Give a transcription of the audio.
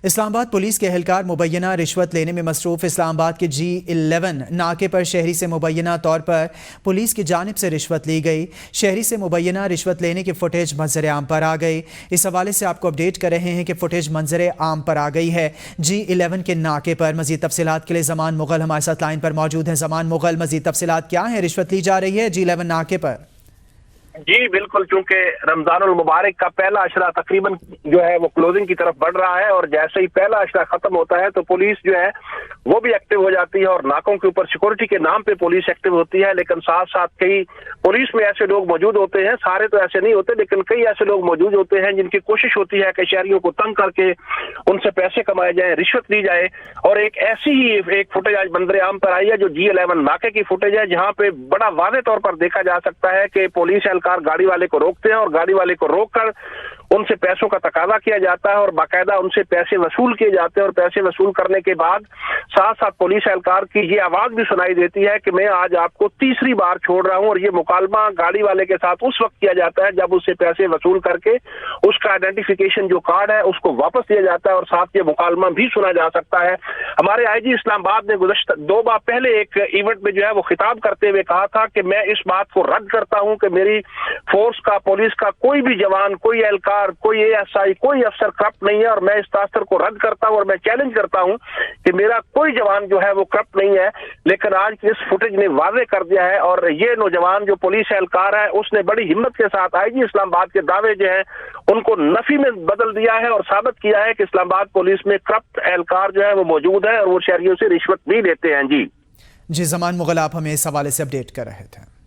اسلام آباد پولیس کے اہلکار مبینہ رشوت لینے میں مصروف اسلام آباد کے G11 ناکے پر شہری سے مبینہ طور پر پولیس کی جانب سے رشوت لی گئی۔ شہری سے مبینہ رشوت لینے کی فوٹیج منظر عام پر آ گئی۔ اس حوالے سے آپ کو اپڈیٹ کر رہے ہیں کہ فوٹیج منظر عام پر آ گئی ہے G11 کے ناکے پر۔ مزید تفصیلات کے لیے زمان مغل ہمارے ساتھ لائن پر موجود ہیں۔ زمان مغل، مزید تفصیلات کیا ہیں؟ رشوت لی جا رہی ہے G11 ناکے پر؟ جی بالکل، چونکہ رمضان المبارک کا پہلا عشرہ تقریباً جو ہے وہ کلوزنگ کی طرف بڑھ رہا ہے، اور جیسے ہی پہلا عشرہ ختم ہوتا ہے تو پولیس جو ہے وہ بھی ایکٹیو ہو جاتی ہے، اور ناکوں کے اوپر سیکورٹی کے نام پہ پولیس ایکٹیو ہوتی ہے۔ لیکن ساتھ ساتھ کئی پولیس میں ایسے لوگ موجود ہوتے ہیں، سارے تو ایسے نہیں ہوتے لیکن کئی ایسے لوگ موجود ہوتے ہیں جن کی کوشش ہوتی ہے کہ شہریوں کو تنگ کر کے ان سے پیسے کمائے جائیں، رشوت لی جائے۔ اور ایک ایسی ہی ایک فوٹیج آج منظر عام پر آئی ہے جو G11 ناکے کی فوٹیج ہے، جہاں پہ بڑا واضح طور پر دیکھا جا سکتا ہے کہ پولیس اہلکار گاڑی والے کو روکتے ہیں، اور گاڑی والے کو روک کر ان سے پیسوں کا تقاضا کیا جاتا ہے، اور باقاعدہ ان سے پیسے وصول کیے جاتے ہیں، اور پیسے وصول کرنے کے بعد ساتھ ساتھ پولیس اہلکار کی یہ آواز بھی سنائی دیتی ہے کہ میں آج آپ کو تیسری بار چھوڑ رہا ہوں۔ اور یہ مکالمہ گاڑی والے کے ساتھ اس وقت کیا جاتا ہے جب اس سے پیسے وصول کر کے اس کا آئیڈینٹیفیکیشن جو کارڈ ہے اس کو واپس دیا جاتا ہے، اور ساتھ یہ مکالمہ بھی سنا جا سکتا ہے۔ ہمارے IG اسلام آباد نے گزشتہ 2 ماہ پہلے ایک ایونٹ میں جو ہے وہ خطاب کرتے ہوئے کہا تھا کہ میں اس بات کو رد کرتا ہوں کہ میری فورس کا، پولیس کا کوئی بھی جوان، کوئی اہلکار، کوئی ASI، کوئی افسر کرپٹ نہیں ہے، اور میں اس تاثر کو رد کرتا ہوں اور میں چیلنج کرتا ہوں کہ میرا کوئی جوان جو ہے وہ کرپٹ نہیں ہے۔ لیکن آج کی اس فوٹیج نے واضح کر دیا ہے، اور یہ نوجوان جو پولیس اہلکار ہے اس نے بڑی ہمت کے ساتھ IG اسلام آباد کے دعوے جو ہیں ان کو نفی میں بدل دیا ہے، اور ثابت کیا ہے کہ اسلام آباد پولیس میں کرپٹ اہلکار جو ہے وہ موجود ہے، اور وہ شہریوں سے رشوت بھی لیتے ہیں۔ جی زمان مغل، آپ ہمیں اس حوالے سے اپڈیٹ کر رہے تھے۔